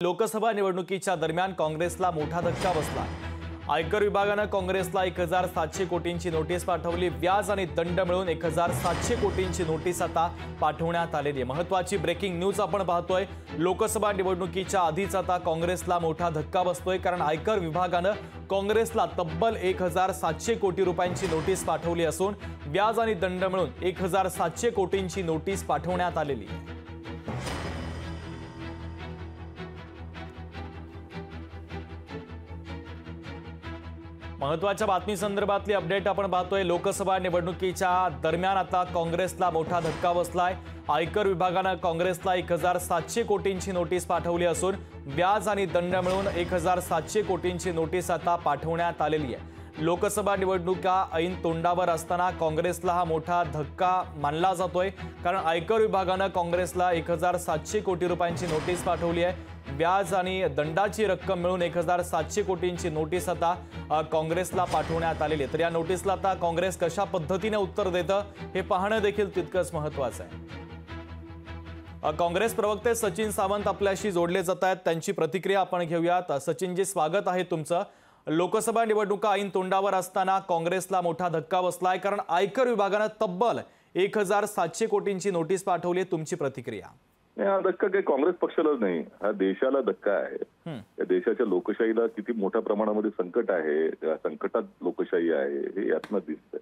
लोकसभा निवडणुकीच्या दरम्यान काँग्रेसला मोठा धक्का बसला। आयकर विभागाने काँग्रेसला 1700 कोटींची नोटीस पाठवली। व्याज आणि दंड मिळून 1700 कोटींची नोटीस आता पाठवण्यात आलेली आहे। महत्त्वाची ब्रेकिंग न्यूज आपण पाहतोय। लोकसभा निवडणुकीच्या आधीच आता काँग्रेसला मोठा धक्का बसतोय, कारण आयकर विभागाने काँग्रेसला तब्बल 1700 कोटी रुपयांची नोटीस पाठवली असून व्याज आणि दंड मिळून 1700 कोटींची नोटीस पाठवण्यात आलेली आहे। महत्त्वाच्या बातमी संदर्भातली अपडेट आपण पाहतोय। लोकसभा निवडणुकीच्या दरम्यान आता काँग्रेसला मोठा धक्का बसलाय। आयकर विभागाने काँग्रेसला 1700 कोटींची नोटीस पाठवली असून व्याज आणि दंड मिळून 1700 कोटींची नोटीस आता पाठवण्यात आलेली आहे। लोकसभा निवडणुका ऐन तोंडावर असताना काँग्रेसला हा मोठा धक्का मानला जातोय, कारण आयकर विभागाने काँग्रेसला 1700 कोटी रुपयांची नोटीस पाठवली आहे। व्याज आणि दंडाची रक्कम मिळून 1700 कोटींची नोटीस आता काँग्रेसला पाठवण्यात आलेली आहे। तर या नोटीसला आता काँग्रेस कशा पद्धतीने उत्तर देतं हे पाहणं देखील तितकंच महत्त्वाचं आहे। काँग्रेस प्रवक्ते सचिन सावंत आपल्याशी जोडले जात आहेत, त्यांची प्रतिक्रिया आपण घेऊयात। सचिनजी, स्वागत आहे तुमचं। लोकसभा निवडणुका ऐन तोंडावर असताना काँग्रेसला मोठा धक्का बसलाय, कारण आयकर विभागाने तब्बल 1700 कोटींची नोटीस पाठवली आहे। तुमची प्रतिक्रिया? हा धक्का काही काँग्रेस पक्षालाच नाही, हा देशाला धक्का आहे। या देशाच्या लोकशाहीला किती मोठ्या प्रमाणामध्ये संकट आहे, संकटात लोकशाही आहे हे यातनं दिसतंय।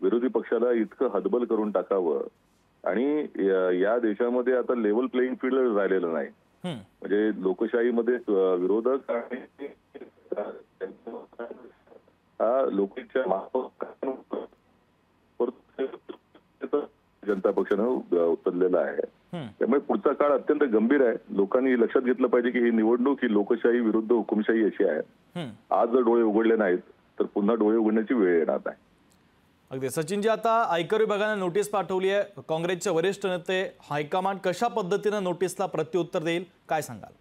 विरोधी पक्षाला इतकं हतबल करून टाकावं आणि या देशामध्ये आता लेवल प्लेइंग फील्ड राहिलेलं नाही। म्हणजे लोकशाहीमध्ये विरोधक आणि जनता पक्षानं उचललेला आहे। त्यामुळे पुढचा काळ अत्यंत गंभीर आहे। लोकांनी लक्षात घेतलं पाहिजे की ही निवडणूक ही लोकशाही विरुद्ध हुकुमशाही अशी आहे। आज जर डोळे उघडले नाहीत तर पुन्हा डोळे उघडण्याची वेळ येणार नाही। अगदी सचिनजी, आता आयकर विभागाने नोटीस पाठवली आहे। काँग्रेसचे वरिष्ठ नेते हायकमांड कशा पद्धतीने नोटीसला प्रत्युत्तर देईल, काय सांगाल?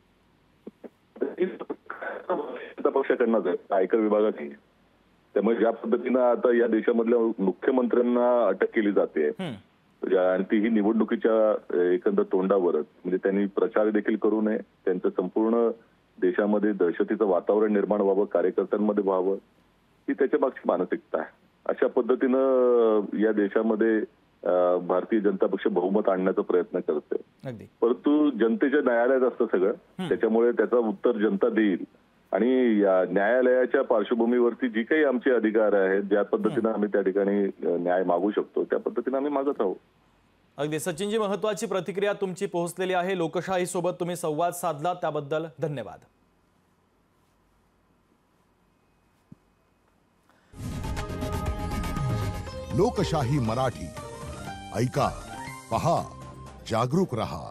पक्षाकडनं आयकर विभागाची, त्यामुळे ज्या पद्धतीनं आता या देशामधल्या मुख्यमंत्र्यांना अटक केली जाते आणि तीही निवडणुकीच्या एकंदर तोंडावरच, म्हणजे त्यांनी प्रचार देखील करू नये, त्यांचं संपूर्ण देशामध्ये दहशतीचं वातावरण निर्माण व्हावं, कार्यकर्त्यांमध्ये व्हावं, ही त्याच्या मागची मानसिकता आहे। अशा पद्धतीनं या देशामध्ये भारतीय जनता पक्ष बहुमत आणण्याचा प्रयत्न करते, परंतु जनतेच्या न्यायालयात असतं सगळं, त्याच्यामुळे त्याचं उत्तर जनता देईल। आणि या न्यायालयाच्या पार्श्वभूमीवरती जी काही आमचे अधिकार आहेत, ज्या पद्धतीने आम्ही त्या ठिकाणी न्याय मागू शकतो त्या पद्धतीने आम्ही मागत आहोत। अगदी सचिनजी, महत्त्वाची प्रतिक्रिया तुमची पोहोचलेली आहे। लोकशाही सोबत तुम्ही संवाद साधला त्याबद्दल धन्यवाद। लोकशाही मराठी ऐका, पहा, जागरूक रहा।